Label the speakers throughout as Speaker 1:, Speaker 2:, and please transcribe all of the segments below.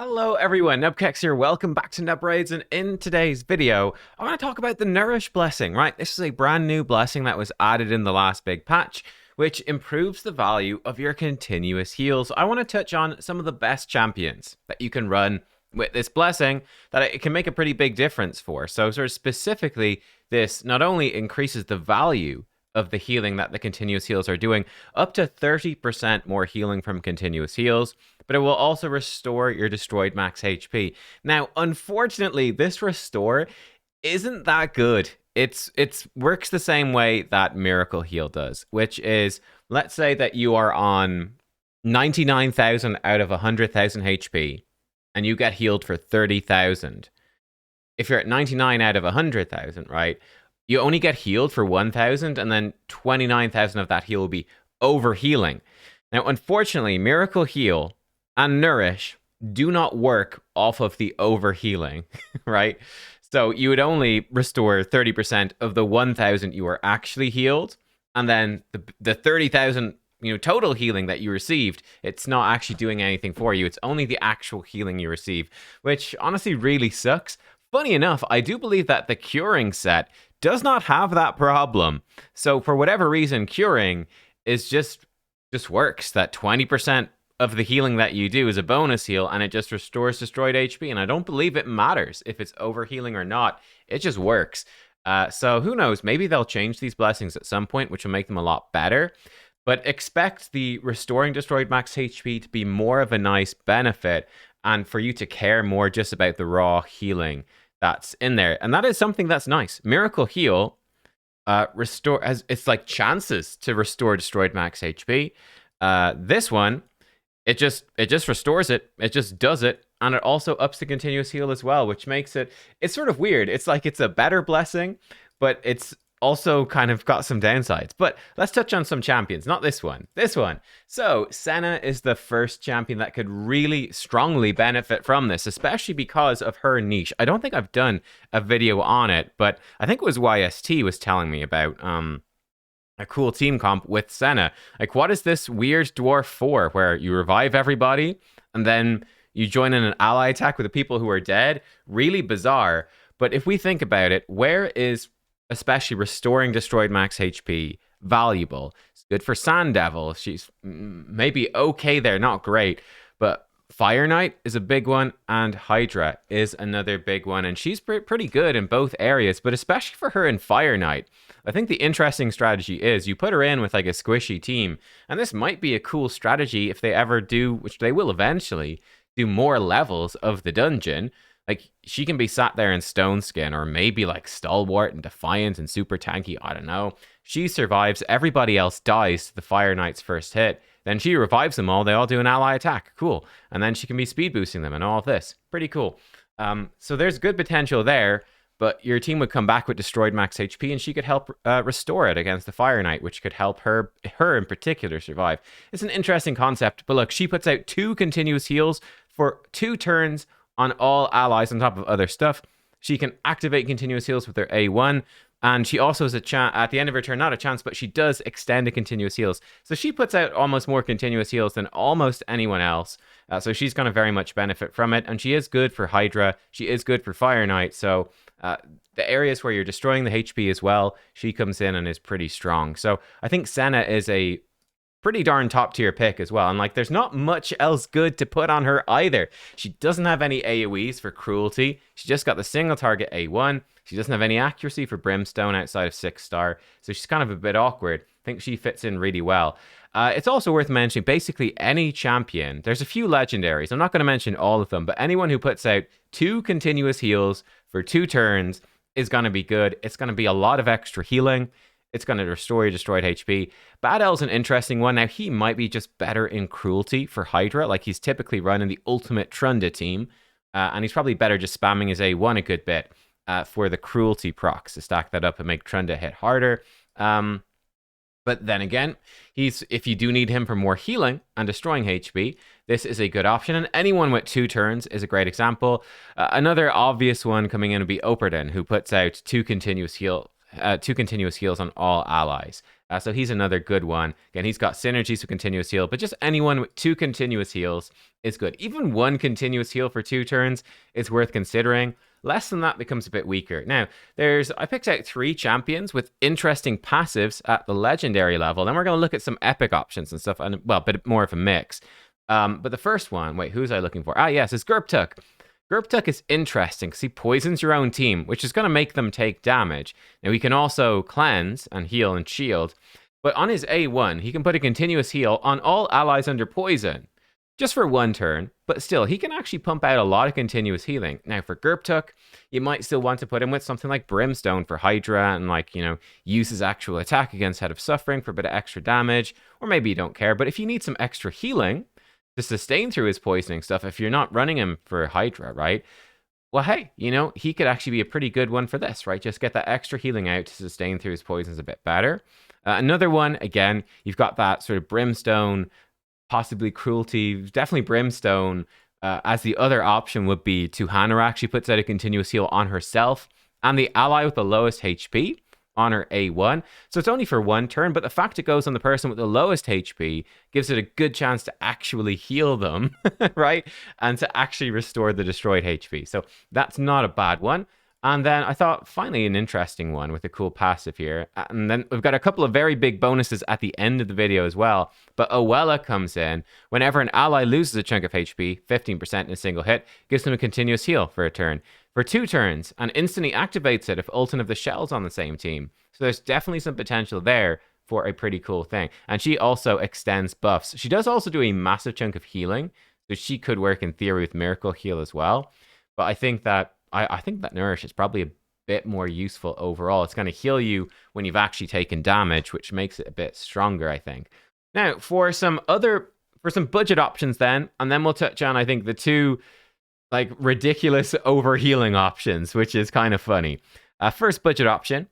Speaker 1: Hello everyone, nubkeks here. Welcome back to Nub Raids, and in today's video, I want to talk about the Nourish blessing, right? This is a brand new blessing that was added in the last big patch, which improves the value of your continuous heals. I want to touch on some of the best champions that you can run with this blessing that it can make a pretty big difference for. So sort of specifically, this not only increases the value of the healing that the continuous heals are doing, up to 30% more healing from continuous heals, but it will also restore your destroyed max HP. Now, unfortunately, this restore isn't that good. It's works the same way that Miracle Heal does, which is, let's say that you are on 99,000 out of 100,000 HP, and you get healed for 30,000. If you're at 99 out of 100,000, right, you only get healed for 1,000, and then 29,000 of that heal will be overhealing. Now, unfortunately, Miracle Heal and Nourish do not work off of the overhealing, right? So you would only restore 30% of the 1,000 you were actually healed, and then the 30,000 total healing that you received, it's not actually doing anything for you. It's only the actual healing you receive, which honestly really sucks. Funny enough, I do believe that the curing set does not have that problem. So for whatever reason, curing is just works. That 20% of the healing that you do is a bonus heal, and it just restores destroyed HP. And I don't believe it matters if it's overhealing or not. It just works. So who knows? Maybe they'll change these blessings at some point, which will make them a lot better. But expect the restoring destroyed max HP to be more of a nice benefit, and for you to care more just about the raw healing that's in there. And that is something that's nice. Miracle Heal it's like chances to restore destroyed max HP. This one, it just restores it. It just does it. And it also ups the continuous heal as well, which makes it's sort of weird. It's like it's a better blessing, but it's also kind of got some downsides. But let's touch on some champions, not this one. This one. So Senna is the first champion that could really strongly benefit from this, especially because of her niche. I don't think I've done a video on it, but I think it was YST was telling me about a cool team comp with Senna. Like, what is this weird dwarf for, where you revive everybody and then you join in an ally attack with the people who are dead? Really bizarre. But if we think about it, where is especially restoring destroyed max HP valuable? It's good for Sand Devil. She's maybe okay there, not great, but Fire Knight is a big one, and Hydra is another big one, and she's pretty good in both areas, but especially for her in Fire Knight, I think the interesting strategy is you put her in with like a squishy team, and this might be a cool strategy if they ever do, which they will eventually, do more levels of the dungeon. Like, she can be sat there in Stone Skin, or maybe like Stalwart and Defiant and Super Tanky, I don't know. She survives, everybody else dies to the Fire Knight's first hit. Then she revives them all, they all do an ally attack, cool. And then she can be speed boosting them and all of this. Pretty cool. So there's good potential there, but your team would come back with destroyed max HP, and she could help restore it against the Fire Knight, which could help her in particular survive. It's an interesting concept, but look, she puts out 2 continuous heals for 2 turns on all allies on top of other stuff. She can activate continuous heals with her A1, and she also has a chance at the end of her turn, not a chance, but she does extend the continuous heals. So she puts out almost more continuous heals than almost anyone else. So she's going to very much benefit from it, and she is good for Hydra. She is good for Fire Knight. So the areas where you're destroying the HP as well, she comes in and is pretty strong. So I think Senna is a pretty darn top tier pick as well. And like, there's not much else good to put on her either. She doesn't have any AoEs for cruelty. She just got the single target A1. She doesn't have any accuracy for Brimstone outside of 6-star. So she's kind of a bit awkward. I think she fits in really well. It's also worth mentioning, basically any champion, there's a few legendaries. I'm not going to mention all of them, but anyone who puts out 2 continuous heals for 2 turns is going to be good. It's going to be a lot of extra healing. It's going to restore your destroyed HP. Bad L's an interesting one. Now, he might be just better in cruelty for Hydra. Like, he's typically running the ultimate Trunda team. And he's probably better just spamming his A1 a good bit for the cruelty procs to stack that up and make Trunda hit harder. But then again, if you do need him for more healing and destroying HP, this is a good option. And anyone with 2 turns is a great example. Another obvious one coming in would be Operdin, who puts out 2 continuous 2 continuous heals on all allies. So he's another good one. Again, he's got synergies with continuous heal, but just anyone with 2 continuous heals is good. Even 1 continuous heal for 2 turns is worth considering. Less than that becomes a bit weaker. Now, I picked out 3 champions with interesting passives at the legendary level. Then we're going to look at some epic options and stuff, and well, a bit more of a mix. But the first one, wait, who's I looking for? Yes, it's Gurptuk. Gurptuk is interesting because he poisons your own team, which is going to make them take damage. Now, he can also cleanse and heal and shield, but on his A1, he can put a continuous heal on all allies under poison, just for 1 turn, but still, he can actually pump out a lot of continuous healing. Now, for Gurptuk, you might still want to put him with something like Brimstone for Hydra and, like, use his actual attack against Head of Suffering for a bit of extra damage, or maybe you don't care, but if you need some extra healing to sustain through his poisoning stuff, if you're not running him for Hydra, right? Well, hey, he could actually be a pretty good one for this, right? Just get that extra healing out to sustain through his poisons a bit better. Another one, again, you've got that sort of Brimstone, possibly Cruelty, definitely Brimstone, as the other option would be Tuhana actually puts out a continuous heal on herself and the ally with the lowest HP on her A1. So it's only for 1 turn, but the fact it goes on the person with the lowest HP gives it a good chance to actually heal them, right? And to actually restore the destroyed HP. So that's not a bad one. And then I thought, finally, an interesting one with a cool passive here. And then we've got a couple of very big bonuses at the end of the video as well. But Owella comes in. Whenever an ally loses a chunk of HP, 15% in a single hit, gives them a continuous heal for a turn. For 2 turns, and instantly activates it if Ultin of the Shell's on the same team. So there's definitely some potential there for a pretty cool thing. And she also extends buffs. She does also do a massive chunk of healing. So she could work in theory with Miracle Heal as well. But I think that I think that Nourish is probably a bit more useful overall. It's going to heal you when you've actually taken damage, which makes it a bit stronger, I think. Now, for some budget options then, and then we'll touch on, I think, the 2 like ridiculous overhealing options, which is kind of funny. First budget option,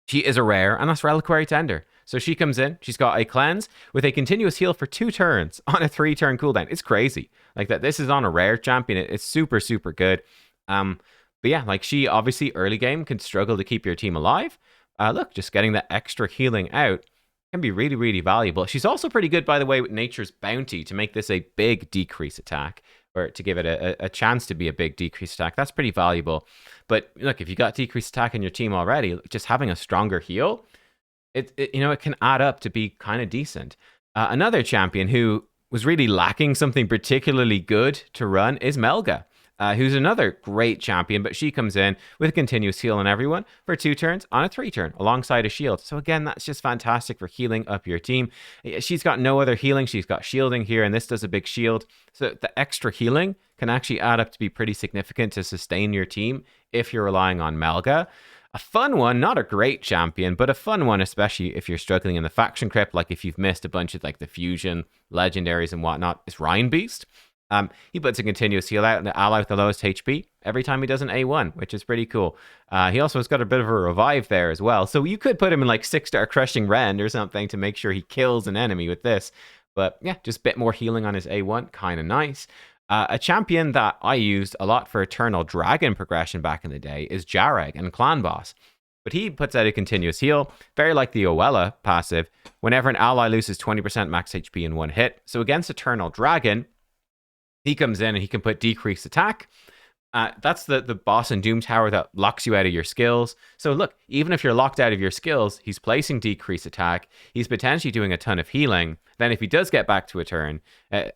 Speaker 1: she is a rare, and that's Reliquary Tender. So she comes in, she's got a cleanse with a continuous heal for 2 turns on a 3-turn cooldown. It's crazy. Like that, this is on a rare champion. It's super, super good. But yeah, like she obviously early game can struggle to keep your team alive. Look, just getting that extra healing out can be really, really valuable. She's also pretty good, by the way, with Nature's Bounty to make this a big decrease attack, or to give it a chance to be a big decrease attack. That's pretty valuable. But look, if you got decreased attack in your team already, just having a stronger heal, it can add up to be kind of decent. Another champion who was really lacking something particularly good to run is Melga. Who's another great champion, but she comes in with a continuous heal on everyone for 2 turns on a 3-turn alongside a shield. So again, that's just fantastic for healing up your team. She's got no other healing. She's got shielding here, and this does a big shield. So the extra healing can actually add up to be pretty significant to sustain your team if you're relying on Melga. A fun one, not a great champion, but a fun one, especially if you're struggling in the faction crypt, like if you've missed a bunch of like the fusion, legendaries and whatnot, is Rhine Beast. He puts a continuous heal out on the ally with the lowest HP every time he does an A1, which is pretty cool. He also has got a bit of a revive there as well. So you could put him in like 6-star Crushing Rend or something to make sure he kills an enemy with this. But yeah, just a bit more healing on his A1. Kind of nice. A champion that I used a lot for Eternal Dragon progression back in the day is Jareg and Clan Boss. But he puts out a continuous heal, very like the Owella passive, whenever an ally loses 20% max HP in 1 hit. So against Eternal Dragon, he comes in and he can put decreased attack. That's the boss in Doom Tower that locks you out of your skills. So look, even if you're locked out of your skills, he's placing decreased attack. He's potentially doing a ton of healing. Then if he does get back to a turn,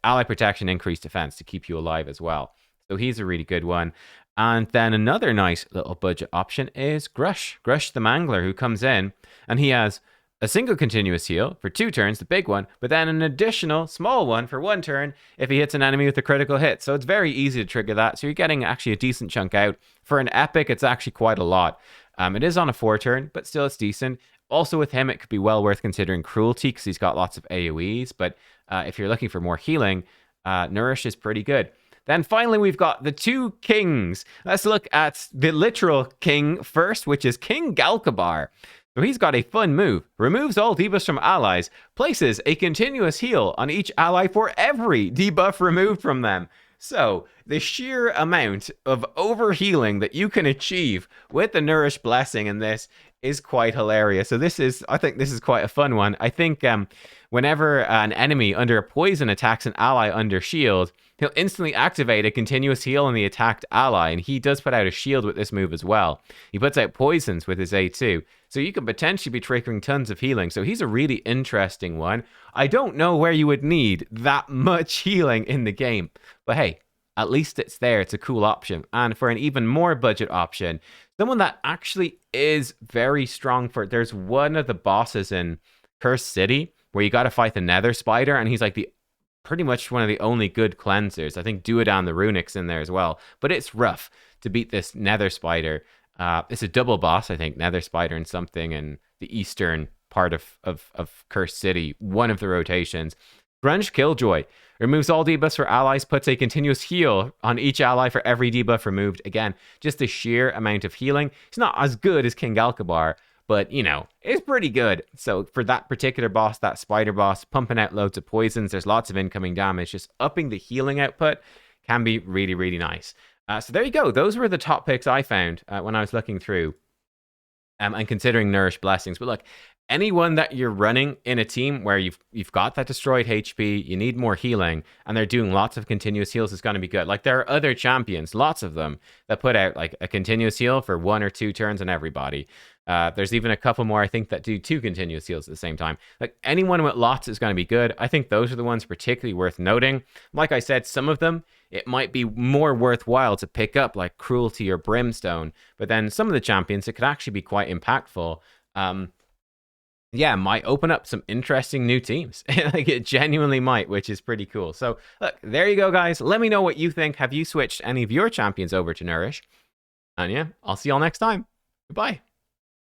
Speaker 1: ally protection, increased defense to keep you alive as well. So he's a really good one. And then another nice little budget option is Grush. Grush the Mangler, who comes in and he has a single continuous heal for 2 turns, the big one, but then an additional small one for 1 turn if he hits an enemy with a critical hit. So it's very easy to trigger that. So you're getting actually a decent chunk out. For an epic, it's actually quite a lot. It is on a 4-turn, but still it's decent. Also with him, it could be well worth considering Cruelty because he's got lots of AoEs. But if you're looking for more healing, Nourish is pretty good. Then finally, we've got the 2 kings. Let's look at the literal king first, which is King Galkabar. So he's got a fun move. Removes all debuffs from allies. Places a continuous heal on each ally for every debuff removed from them. So the sheer amount of overhealing that you can achieve with the Nourish Blessing in this is quite hilarious. So I think this is quite a fun one. I think whenever an enemy under a poison attacks an ally under shield, he'll instantly activate a continuous heal on the attacked ally, and he does put out a shield with this move as well. He puts out poisons with his A2, so you could potentially be triggering tons of healing. So he's a really interesting one. I don't know where you would need that much healing in the game, but hey, at least it's there. It's a cool option. And for an even more budget option, someone that actually is very strong for it. There's one of the bosses in Cursed City where you got to fight the Nether Spider, and he's like the pretty much one of the only good cleansers. I think Duodan the Runic's in there as well. But it's rough to beat this Nether Spider. It's a double boss, I think, Nether Spider and something in the eastern part of Cursed City, one of the rotations. Grunge Killjoy removes all debuffs for allies, puts a continuous heal on each ally for every debuff removed. Again, just the sheer amount of healing. It's not as good as King Alkabar, but, you know, it's pretty good. So for that particular boss, that spider boss, pumping out loads of poisons, there's lots of incoming damage. Just upping the healing output can be really, really nice. So there you go. Those were the top picks I found when I was looking through and considering Nourish Blessings. But look, anyone that you're running in a team where you've got that destroyed HP, you need more healing, and they're doing lots of continuous heals is going to be good. Like, there are other champions, lots of them, that put out like a continuous heal for 1 or 2 turns on everybody. There's even a couple more, I think, that do 2 continuous heals at the same time. Like, anyone with lots is going to be good. I think those are the ones particularly worth noting. Like I said, some of them, it might be more worthwhile to pick up, like Cruelty or Brimstone. But then some of the champions, it could actually be quite impactful. Yeah, might open up some interesting new teams. Like, it genuinely might, which is pretty cool. So, look, there you go, guys. Let me know what you think. Have you switched any of your champions over to Nourish? And yeah, I'll see y'all next time. Goodbye.